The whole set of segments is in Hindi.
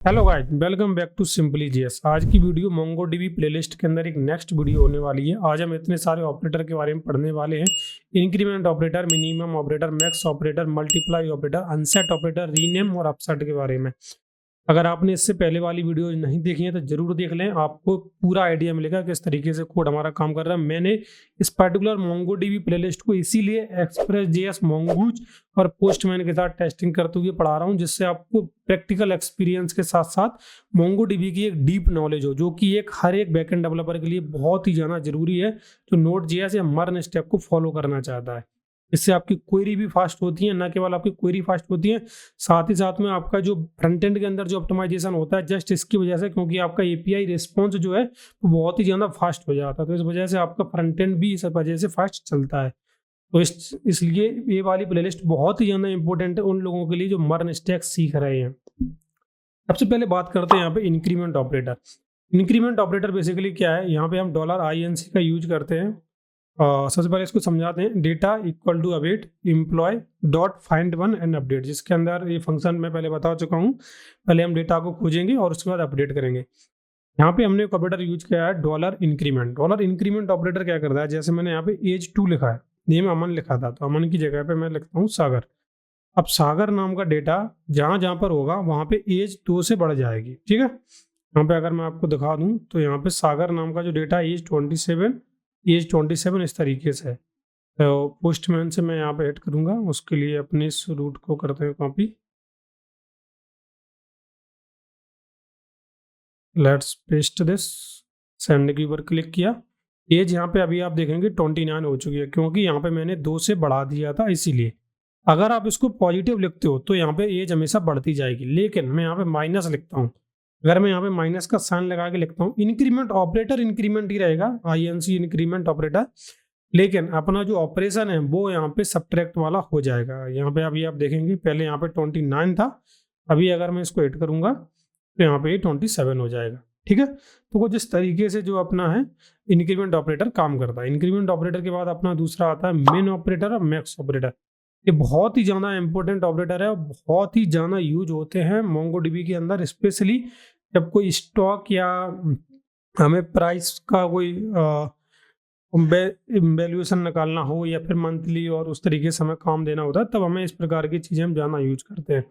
Hello guys, welcome back to simply GS. आज की वीडियो मोंगोडीबी प्लेलिस्ट के अंदर एक नेक्स्ट वीडियो होने वाली है। आज हम इतने सारे ऑपरेटर के बारे में पढ़ने वाले हैं। Increment operator, minimum operator, max operator, multiply operator, unset operator, rename और अपसेट के बारे में। अगर आपने इससे पहले वाली वीडियो नहीं देखी है तो जरूर देख लें, आपको पूरा आइडिया मिलेगा किस तरीके से कोड हमारा काम कर रहा है। मैंने इस पर्टिकुलर मोंगोडीबी प्लेलिस्ट को इसीलिए एक्सप्रेस जेएस, मोंगूज और पोस्टमैन के साथ टेस्टिंग करते हुए पढ़ा रहा हूं, जिससे आपको प्रैक्टिकल एक्सपीरियंस के साथ साथ मोंगोडीबी की एक डीप नॉलेज हो, जो कि एक हर एक बैकएंड डेवलपर के लिए बहुत ही ज़्यादा जरूरी है, जो नोड जेएस या मर्न स्टेप को फॉलो करना चाहता है। इससे आपकी क्वेरी भी फास्ट होती है, ना केवल आपकी क्वेरी फास्ट होती है, साथ ही साथ में आपका जो फ्रंट एंड के अंदर जो ऑप्टिमाइजेशन होता है जस्ट इसकी वजह से, क्योंकि आपका एपीआई रिस्पॉन्स जो है वो बहुत ही ज़्यादा फास्ट हो जाता है, तो इस वजह से आपका फ्रंट एंड भी इस वजह से फास्ट चलता है। तो इसलिए ये वाली प्लेलिस्ट बहुत ही ज़्यादा इंपॉर्टेंट है उन लोगों के लिए जो मर्न स्टैक सीख रहे हैं। सबसे पहले बात करते हैं यहाँ पे increment operator. Increment operator basically क्या है, यहाँ पे हम $INC का यूज करते हैं। सबसे पहले इसको समझाते हैं। Data equal to await employee dot find one and update, जिसके अंदर ये फंक्शन मैं पहले बता चुका हूँ। पहले हम डेटा को खोजेंगे और उसके बाद अपडेट करेंगे। यहाँ पे हमने एक ऑपरेटर यूज किया है dollar increment. Dollar increment operator क्या करता है, जैसे मैंने यहाँ पे एज 2 लिखा है, ये मैं अमन लिखा था, तो अमन की जगह पे मैं लिखता हूँ सागर। अब सागर नाम का डेटा जहाँ जहाँ पर होगा वहाँ पे एज 2 से बढ़ जाएगी। ठीक है, यहाँ पे अगर मैं आपको दिखा दूँ तो यहाँ पे सागर नाम का जो डेटा एज 27 इस तरीके से है। तो पोस्टमैन से मैं यहाँ पे ऐड करूँगा, उसके लिए अपने इस रूट को करते हैं copy. Let's paste this, send के ऊपर क्लिक किया। एज यहाँ पे अभी आप देखेंगे 29 हो चुकी है, क्योंकि यहाँ पे मैंने 2 से बढ़ा दिया था इसीलिए। अगर आप इसको पॉजिटिव लिखते हो तो यहाँ पे एज हमेशा बढ़ती जाएगी, लेकिन मैं यहाँ पे माइनस लिखता हूँ। अगर मैं यहाँ पे माइनस का साइन लगा के लिखता हूँ, इंक्रीमेंट ऑपरेटर इंक्रीमेंट ही रहेगा, INC इंक्रीमेंट ऑपरेटर, लेकिन अपना जो ऑपरेशन है वो यहाँ पे सब्ट्रैक्ट वाला हो जाएगा। यहाँ पे अभी आप देखेंगे पहले यहाँ पे 29 था, अभी अगर मैं इसको ऐड करूँगा तो यहाँ पे 27 हो जाएगा। ठीक है, तो वो जिस तरीके से जो अपना है इंक्रीमेंट ऑपरेटर काम करता है। इंक्रीमेंट ऑपरेटर के बाद अपना दूसरा आता है मेन ऑपरेटर और मैक्स ऑपरेटर। ये बहुत ही ज़्यादा इंपॉर्टेंट ऑपरेटर है और बहुत ही ज़्यादा यूज होते हैं मोंगोडीबी के अंदर, स्पेशली जब कोई स्टॉक या हमें प्राइस का कोई वैल्यूएशन निकालना हो या फिर मंथली और उस तरीके से हमें काम देना होता है, तब हमें इस प्रकार की चीज़ें हम ज़्यादा यूज करते हैं।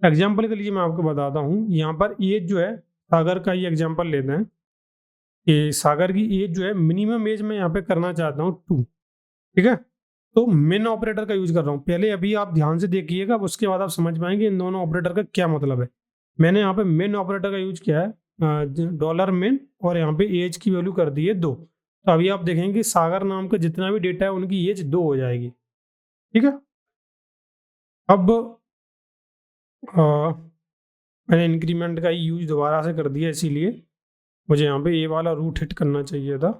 एग्जाम्पल के लिए मैं आपको बताता हूँ, यहाँ पर एज जो है सागर का ही एग्जाम्पल लेते हैं कि सागर की एज जो है, मिनिमम एज मैं यहाँ पे करना चाहता हूँ 2। ठीक है, तो मेन ऑपरेटर का यूज कर रहा हूँ। पहले अभी आप ध्यान से देखिएगा, उसके बाद आप समझ पाएंगे इन दोनों ऑपरेटर का क्या मतलब है। मैंने यहाँ पे मेन ऑपरेटर का यूज किया है डॉलर मेन, और यहाँ पे एज की वैल्यू कर दी है 2। तो अभी आप देखेंगे सागर नाम का जितना भी डेटा है उनकी एज 2 हो जाएगी। ठीक है, अब मैंने इंक्रीमेंट का ही यूज दोबारा से कर दिया, इसीलिए मुझे यहाँ पे ये वाला रूट हिट करना चाहिए था।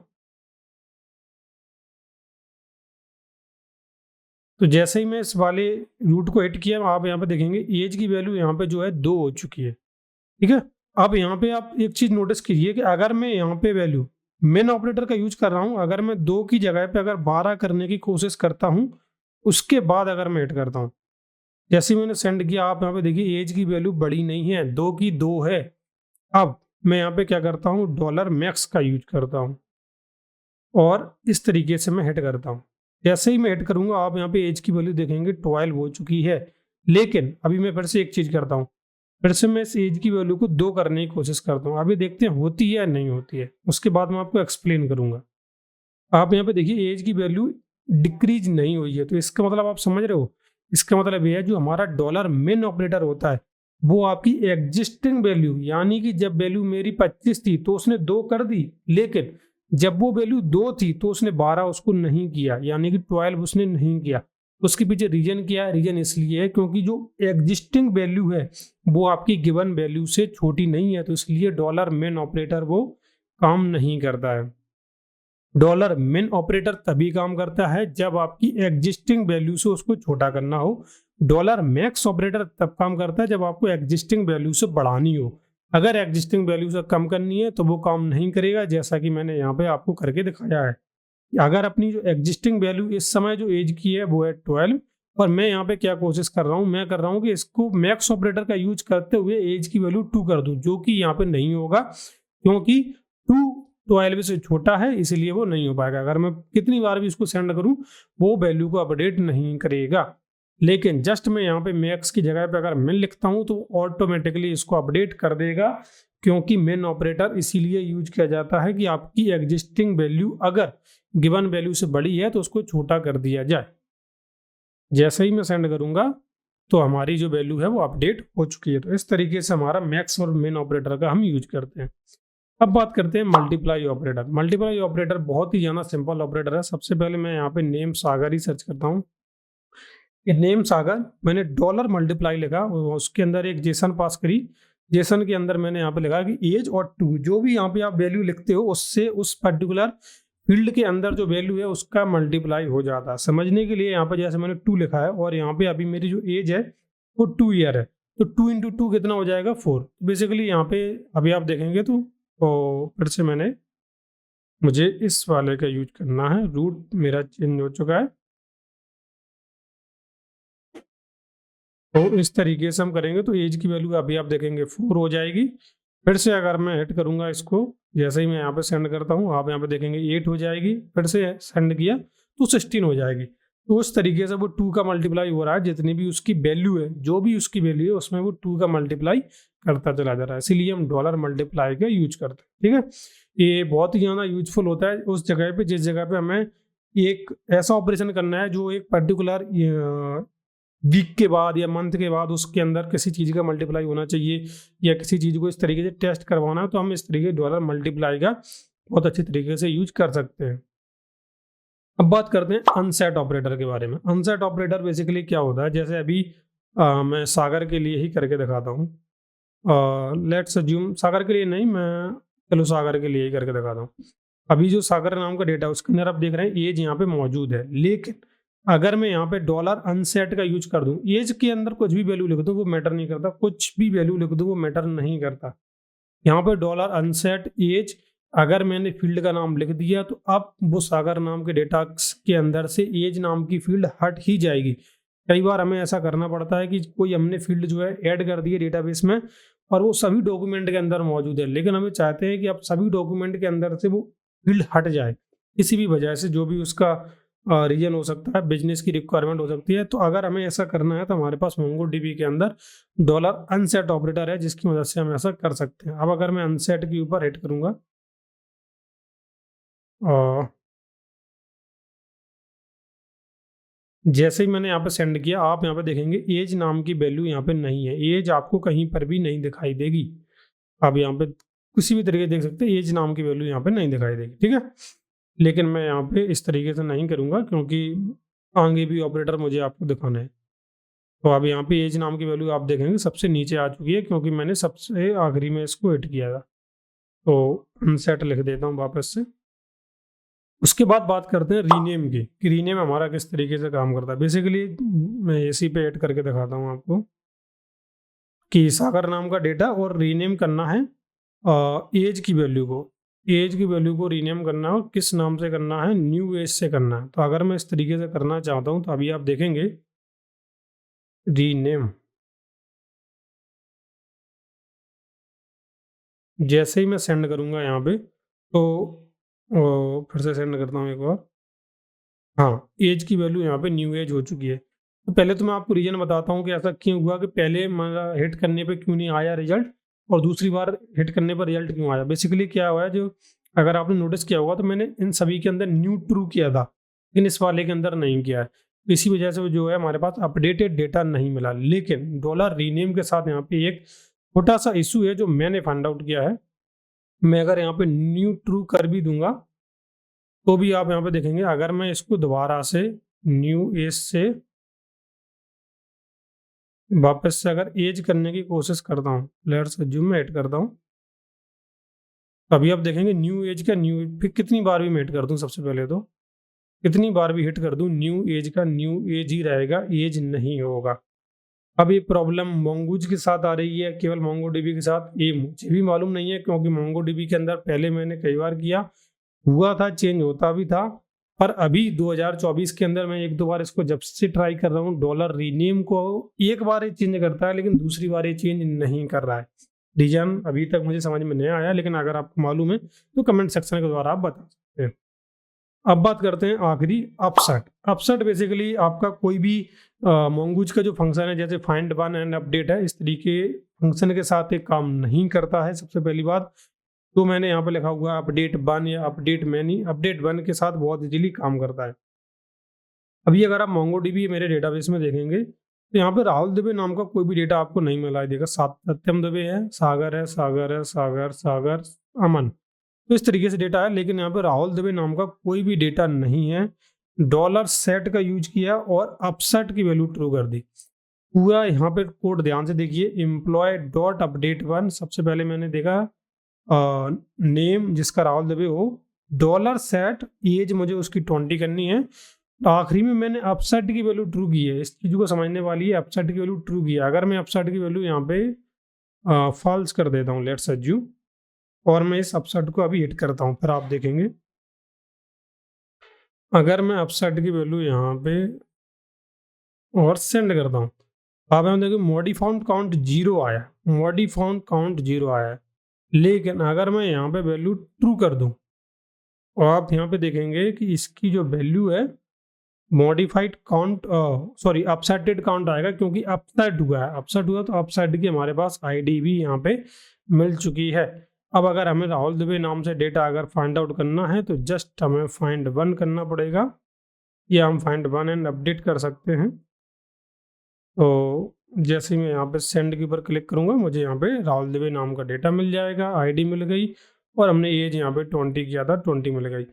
तो जैसे ही मैं इस वाले रूट को हिट किया, आप यहाँ पे देखेंगे एज की वैल्यू यहाँ पे जो है 2 हो चुकी है। ठीक है, अब यहाँ पे आप एक चीज नोटिस कीजिए कि अगर मैं यहाँ पे वैल्यू मेन ऑपरेटर का यूज कर रहा हूँ, अगर मैं 2 की जगह पे अगर 12 करने की कोशिश करता हूँ, उसके बाद अगर मैं हिट करता हूँ, जैसे मैंने सेंड किया, आप यहाँ पे देखिए एज की वैल्यू बड़ी नहीं है, 2 की 2 है। अब मैं यहाँ पे क्या करता हूँ, डॉलर मैक्स का यूज करता हूँ और इस तरीके से मैं हिट करता हूँ। जैसे ही मैं हिट करूंगा, आप यहाँ पे एज की वैल्यू देखेंगे 12 हो चुकी है। लेकिन अभी मैं फिर से एक चीज करता हूँ, फिर से मैं इस एज की वैल्यू को 2 करने की कोशिश करता हूँ। अभी देखते हैं होती है या नहीं होती है, उसके बाद मैं आपको एक्सप्लेन करूंगा। आप यहाँ पे देखिए एज की वैल्यू डिक्रीज नहीं हुई है, तो इसका मतलब आप समझ रहे हो, इसका मतलब यह है जो हमारा डॉलर मेन ऑपरेटर होता है वो आपकी एग्जिस्टिंग वैल्यू, यानी कि जब वैल्यू मेरी 25 थी तो उसने 2 कर दी, लेकिन जब वो वैल्यू 2 थी तो उसने 12 उसको नहीं किया, यानी कि 12 उसने नहीं किया। उसके पीछे रीजन क्या है, रीजन इसलिए है क्योंकि जो एग्जिस्टिंग वैल्यू है वो आपकी गिवन वैल्यू से छोटी नहीं है, तो इसलिए डॉलर मेन ऑपरेटर वो काम नहीं करता है। डॉलर मेन ऑपरेटर तभी काम करता है जब आपकी एग्जिस्टिंग वैल्यू से उसको छोटा करना हो। डॉलर मैक्स ऑपरेटर तब काम करता है जब आपको एग्जिस्टिंग वैल्यू से बढ़ानी हो। अगर एग्जिस्टिंग वैल्यू से कम करनी है तो वो काम नहीं करेगा, जैसा कि मैंने यहाँ पे आपको करके दिखाया है। अगर अपनी जो एग्जिस्टिंग वैल्यू इस समय जो एज की है वो है 12, और मैं यहाँ पे क्या कोशिश कर रहा हूँ, मैं कर रहा हूँ कि इसको मैक्स ऑपरेटर का यूज करते हुए एज की वैल्यू 2 कर दूं, जो कि यहाँ पे नहीं होगा क्योंकि 2 12 से छोटा है, इसलिए वो नहीं हो पाएगा। अगर मैं कितनी बार भी इसको सेंड करूं वो वैल्यू को अपडेट नहीं करेगा। लेकिन जस्ट मैं यहाँ पे मैक्स की जगह पे अगर मिन लिखता हूं तो ऑटोमेटिकली इसको अपडेट कर देगा, क्योंकि मिन ऑपरेटर इसीलिए यूज किया जाता है कि आपकी एग्जिस्टिंग वैल्यू अगर गिवन वैल्यू से बड़ी है तो उसको छोटा कर दिया जाए। जैसे ही मैं सेंड करूंगा तो हमारी जो वैल्यू है वो अपडेट हो चुकी है। तो इस तरीके से हमारा मैक्स और मिन ऑपरेटर का हम यूज करते हैं। अब बात करते हैं मल्टीप्लाई ऑपरेटर। मल्टीप्लाई ऑपरेटर बहुत ही ज़्यादा सिंपल ऑपरेटर है। सबसे पहले मैं यहाँ पे नेम सागर ही सर्च करता हूँ। ये नेम सागर, मैंने डॉलर मल्टीप्लाई लिखा, उसके अंदर एक जेसन पास करी। जेसन के अंदर मैंने यहाँ पे लिखा कि एज और 2, जो भी यहाँ पे आप वैल्यू लिखते हो उससे उस पर्टिकुलर फील्ड के अंदर जो वैल्यू है उसका मल्टीप्लाई हो जाता है। समझने के लिए यहाँ पे जैसे मैंने 2 लिखा है और यहाँ पे अभी मेरी जो एज है वो 2 ईयर है, तो 2 × 2 कितना हो जाएगा 4। बेसिकली यहाँ पे अभी आप देखेंगे तो फिर से मुझे इस वाले का यूज करना है। रूट मेरा चेंज हो चुका है, तो इस तरीके से हम करेंगे तो एज की वैल्यू अभी आप देखेंगे 4 हो जाएगी। फिर से अगर मैं हिट करूंगा इसको, जैसे ही मैं यहाँ पे सेंड करता हूँ आप यहाँ पे देखेंगे 8 हो जाएगी। फिर से सेंड किया तो 16 हो जाएगी। तो उस तरीके से वो 2 का मल्टीप्लाई हो रहा है, जितनी भी उसकी वैल्यू है, जो भी उसकी वैल्यू है उसमें वो 2 का मल्टीप्लाई करता चला जा रहा है। इसीलिए हम डॉलर मल्टीप्लाई का यूज करते हैं। ठीक है, ये बहुत ही ज़्यादा यूजफुल होता है उस जगह पे जिस जगह पे हमें एक ऐसा ऑपरेशन करना है जो एक पर्टिकुलर वीक के बाद या मंथ के बाद उसके अंदर किसी चीज़ का मल्टीप्लाई होना चाहिए, या किसी चीज़ को इस तरीके से टेस्ट करवाना है, तो हम इस तरीके डॉलर मल्टीप्लाई का बहुत अच्छी तरीके से यूज कर सकते हैं। अब बात करते हैं अनसेट ऑपरेटर के बारे में। अनसेट ऑपरेटर बेसिकली क्या होता है, जैसे अभी मैं सागर के लिए ही करके दिखाता हूँ। लेट्स अज्यूम सागर के लिए नहीं, मैं चलो सागर के लिए ही करके दिखाता हूँ। अभी जो सागर नाम का डेटा उसके अंदर आप देख रहे हैं एज यहाँ पे मौजूद है, लेकिन अगर मैं यहाँ पे डॉलर अनसेट का यूज कर दूं, एज के अंदर कुछ भी वैल्यू लिख दूं वो मैटर नहीं करता, कुछ भी वैल्यू लिख दूं वो मैटर नहीं करता। यहाँ पे डॉलर अनसेट एज अगर मैंने फील्ड का नाम लिख दिया तो अब वो सागर नाम के डेटा के अंदर से एज नाम की फील्ड हट ही जाएगी। कई बार हमें ऐसा करना पड़ता है कि कोई हमने फील्ड जो है ऐड कर दी है डेटाबेस में और वो सभी डॉक्यूमेंट के अंदर मौजूद है, लेकिन हमें चाहते हैं कि अब सभी डॉक्यूमेंट के अंदर से वो फील्ड हट जाए किसी भी वजह से, जो भी उसका रीजन हो सकता है, बिजनेस की रिक्वायरमेंट हो सकती है। तो अगर हमें ऐसा करना है तो हमारे पास मोंगोडीबी के अंदर डॉलर अनसेट ऑपरेटर है, जिसकी मदद से हम ऐसा कर सकते हैं। अब अगर मैं अनसेट के ऊपर हिट करूंगा और जैसे ही मैंने यहाँ पे सेंड किया आप यहाँ पे देखेंगे एज नाम की वैल्यू यहाँ पे नहीं है, एज आपको कहीं पर भी नहीं दिखाई देगी। आप यहाँ पे किसी भी तरीके देख सकते हैं एज नाम की वैल्यू यहाँ पे नहीं दिखाई देगी। ठीक है, लेकिन मैं यहाँ पे इस तरीके से नहीं करूँगा क्योंकि आगे भी ऑपरेटर मुझे आपको दिखाना है। तो अब यहाँ पे एज नाम की वैल्यू आप देखेंगे सबसे नीचे आ चुकी है, क्योंकि मैंने सबसे आखिरी में इसको हिट किया था। तो अनसेट लिख देता हूँ वापस से। उसके बाद बात करते हैं रीनेम की, कि रीनेम हमारा किस तरीके से काम करता है। बेसिकली मैं इसी पे ऐड करके दिखाता हूँ आपको कि सागर नाम का डेटा और रीनेम करना है एज की वैल्यू को, एज की वैल्यू को रीनेम करना है और किस नाम से करना है, न्यू एज से करना है। तो अगर मैं इस तरीके से करना चाहता हूँ तो अभी आप देखेंगे रीनेम, जैसे ही मैं सेंड करूँगा यहाँ पे तो फिर से सेंड करता हूँ एक बार। हाँ, एज की वैल्यू यहाँ पे न्यू एज हो चुकी है। तो पहले तो मैं आपको रीजन बताता हूँ कि ऐसा क्यों हुआ, कि पहले मेरा हिट करने पे क्यों नहीं आया रिजल्ट और दूसरी बार हिट करने पर रिजल्ट क्यों आया। बेसिकली क्या हुआ है, जो अगर आपने नोटिस किया होगा तो मैंने इन सभी के अंदर न्यू ट्रू किया था, लेकिन इस वाले के अंदर नहीं किया है। इसी वजह से जो है हमारे पास अपडेटेड डेटा नहीं मिला। लेकिन डॉलर रीनेम के साथ यहाँ पे एक छोटा सा इशू है जो मैंने फाइंड आउट किया है। मैं अगर यहाँ पे न्यू ट्रू कर भी दूंगा तो भी आप यहाँ पे देखेंगे, अगर मैं इसको दोबारा से न्यू एज से वापस से अगर एज करने की कोशिश करता हूँ, लेट्स अज्यूम मैं ऐड करता हूँ, अभी आप देखेंगे न्यू एज का न्यू, फिर कितनी बार भी मैं हिट कर दूँ, सबसे पहले तो कितनी बार भी हिट कर दूँ न्यू एज का न्यू एज ही रहेगा, एज नहीं होगा। अब ये प्रॉब्लम मोंगूज के साथ आ रही है, केवल मोंगोडीबी के साथ, ये मुझे भी मालूम नहीं है, क्योंकि मोंगोडीबी के अंदर पहले मैंने कई बार किया, हुआ था, चेंज होता भी था, पर अभी 2024 के अंदर मैं एक दो बार इसको जब से ट्राई कर रहा हूँ, डॉलर रीनेम को एक बार ये चेंज करता है लेकिन दूसरी बार ये चेंज नहीं कर रहा है। रीजन अभी तक मुझे समझ में नहीं आया, लेकिन अगर आपको मालूम है तो कमेंट सेक्शन के द्वारा आप बता सकते हैं। अब बात करते हैं आखिरी, अपसेट। अपसेट बेसिकली आपका कोई भी मोंगूज का जो फंक्शन है, जैसे फाइंड वन एंड अपडेट है, इस तरीके फंक्शन के साथ एक काम नहीं करता है। सबसे पहली बात तो मैंने यहाँ पे लिखा हुआ है अपडेट वन या अपडेट मैनी, अपडेट वन के साथ बहुत इजीली काम करता है। अभी अगर आप मोंगोडीबी मेरे डेटाबेस में देखेंगे तो यहाँ पे राहुल दुबे नाम का कोई भी डेटा आपको नहीं मिला देगा। सत्यम दुबे है, सागर है, सागर है, सागर सागर अमन, तो इस तरीके से डेटा है, लेकिन यहाँ पे राहुल दुबे नाम का कोई भी डेटा नहीं है। डॉलर सेट का यूज किया और अपसेट की वैल्यू ट्रू कर दी। पूरा यहाँ पे कोड ध्यान से देखिए, एम्प्लॉय डॉट अपडेट वन, सबसे पहले मैंने देखा नेम जिसका राहुल दुबे हो, डॉलर सेट एज मुझे उसकी 20 करनी है, आखिरी में मैंने अपसेट की वैल्यू ट्रू की है। इस चीज को समझने वाली है, अपसेट की वैल्यू ट्रू की है। अगर मैं अपसेट की वैल्यू यहाँ पे फॉल्स कर देता हूँ, लेट्स अज्यूम, और मैं इस अपसेट को अभी हिट करता हूँ, फिर आप देखेंगे अगर मैं अपसेट की वैल्यू यहाँ पे और सेंड करता हूँ, आप यहाँ देखिए मॉडिफाउंड काउंट 0 आया, मॉडिफाउंड काउंट 0 आया है। लेकिन अगर मैं यहाँ पे वैल्यू ट्रू कर दूँ और आप यहाँ पे देखेंगे कि इसकी जो वैल्यू है मॉडिफाइड काउंट, सॉरी अपसेटेड काउंट आएगा, क्योंकि अपसेट हुआ है। अपसेट हुआ तो अपसेट की हमारे पास आईडी भी यहाँ पे मिल चुकी है। अब अगर हमें राहुल दुबे नाम से डेटा अगर फाइंड आउट करना है तो जस्ट हमें फाइंड वन करना पड़ेगा, या हम फाइंड वन एंड अपडेट कर सकते हैं। तो जैसे ही मैं यहाँ पे सेंड के ऊपर क्लिक करूँगा, मुझे यहाँ पे राहुल दुबे नाम का डेटा मिल जाएगा, आईडी मिल गई, और हमने एज यहाँ पे 20 किया था, 20 मिल गई।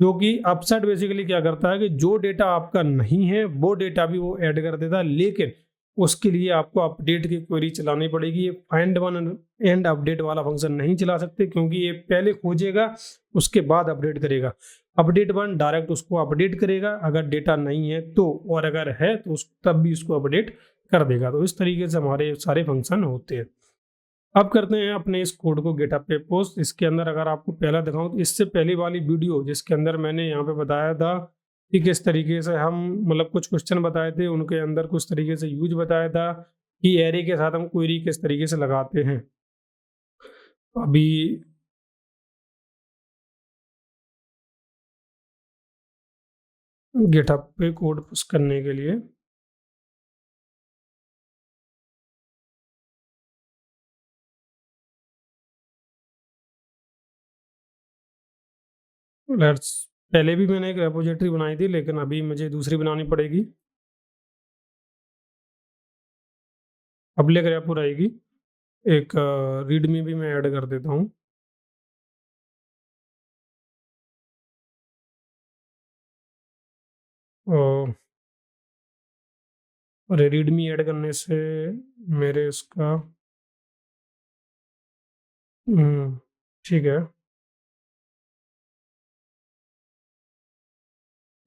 जो कि अपसेट बेसिकली क्या करता है कि जो डेटा आपका नहीं है वो डेटा भी वो ऐड कर देता है, लेकिन उसके लिए आपको अपडेट की क्वेरी चलानी पड़ेगी। ये फाइंड वन एंड अपडेट वाला फंक्शन नहीं चला सकते, क्योंकि ये पहले खोजेगा उसके बाद अपडेट करेगा। अपडेट वन डायरेक्ट उसको अपडेट करेगा अगर डेटा नहीं है तो, और अगर है तो तब भी उसको अपडेट कर देगा। तो इस तरीके से हमारे सारे फंक्शन होते हैं। अब करते हैं अपने इस कोड को गिटहब पे पोस्ट। इसके अंदर अगर आपको पहला दिखाऊं तो इससे पहले वाली वीडियो जिसके अंदर मैंने यहाँ पे बताया था कि किस तरीके से हम मतलब कुछ क्वेश्चन बताए थे, उनके अंदर कुछ तरीके से यूज बताया था कि एरे के साथ हम क्वेरी किस तरीके से लगाते हैं। अभी गिटहब पे कोड पुश करने के लिए लेट्स, पहले भी मैंने एक रेपोजिटरी बनाई थी लेकिन अभी मुझे दूसरी बनानी पड़ेगी। पब्लिक रेपो रहेगी, एक रीडमी भी मैं ऐड कर देता हूँ। और रीडमी ऐड करने से मेरे उसका ठीक है।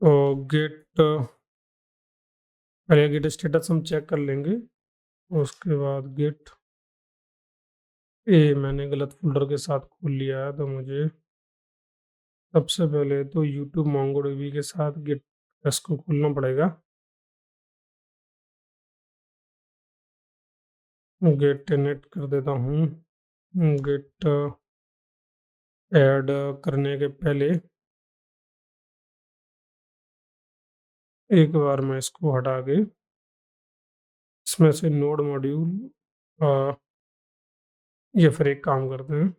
तो गेट, पहले गेट स्टेटस हम चेक कर लेंगे, उसके बाद गेट ए मैंने गलत फोल्डर के साथ खोल लिया है, तो मुझे सबसे पहले तो यूट्यूब मोंगोडीबी के साथ गेट को खोलना पड़ेगा। गेट नेट कर देता हूँ। गेट ऐड करने के पहले एक बार मैं इसको हटा के इसमें से नोड मॉड्यूल, ये फिर एक काम करते हैं,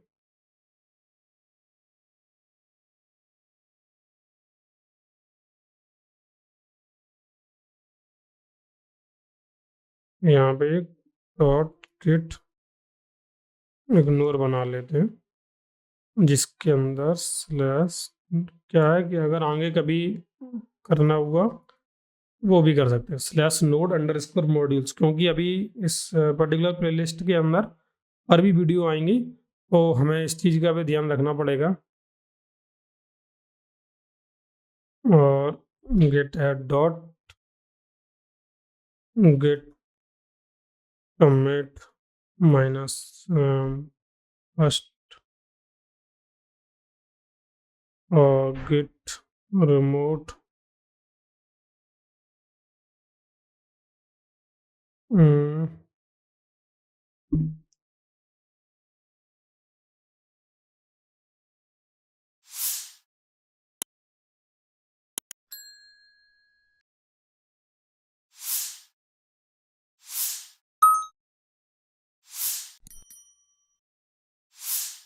यहाँ पे एक डॉट गेट इग्नोर बना लेते हैं, जिसके अंदर स्लैश, क्या है कि अगर आगे कभी करना हुआ वो भी कर सकते हैं, slash node under score modules, क्योंकि अभी इस पर्टिकुलर प्लेलिस्ट के अंदर और भी वीडियो आएंगी तो हमें इस चीज़ का भी ध्यान रखना पड़ेगा। और git add dot git commit minus first और गेट रिमोट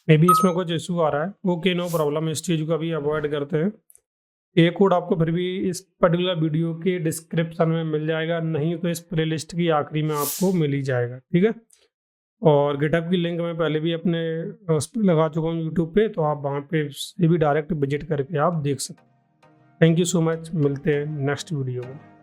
मे बी इसमें कुछ इशू आ रहा है। ओके, नो प्रॉब्लम, इस चीज़ को भी अवॉइड करते हैं। ये कोड आपको फिर भी इस पर्टिकुलर वीडियो के डिस्क्रिप्शन में मिल जाएगा, नहीं तो इस प्लेलिस्ट की आखिरी में आपको मिल ही जाएगा, ठीक है। और गिटहब की लिंक मैं पहले भी अपने उस पर लगा चुका हूँ यूट्यूब पे, तो आप वहाँ पे से भी डायरेक्ट विजिट करके आप देख सकते हैं। थैंक यू सो मच, मिलते हैं नेक्स्ट वीडियो में।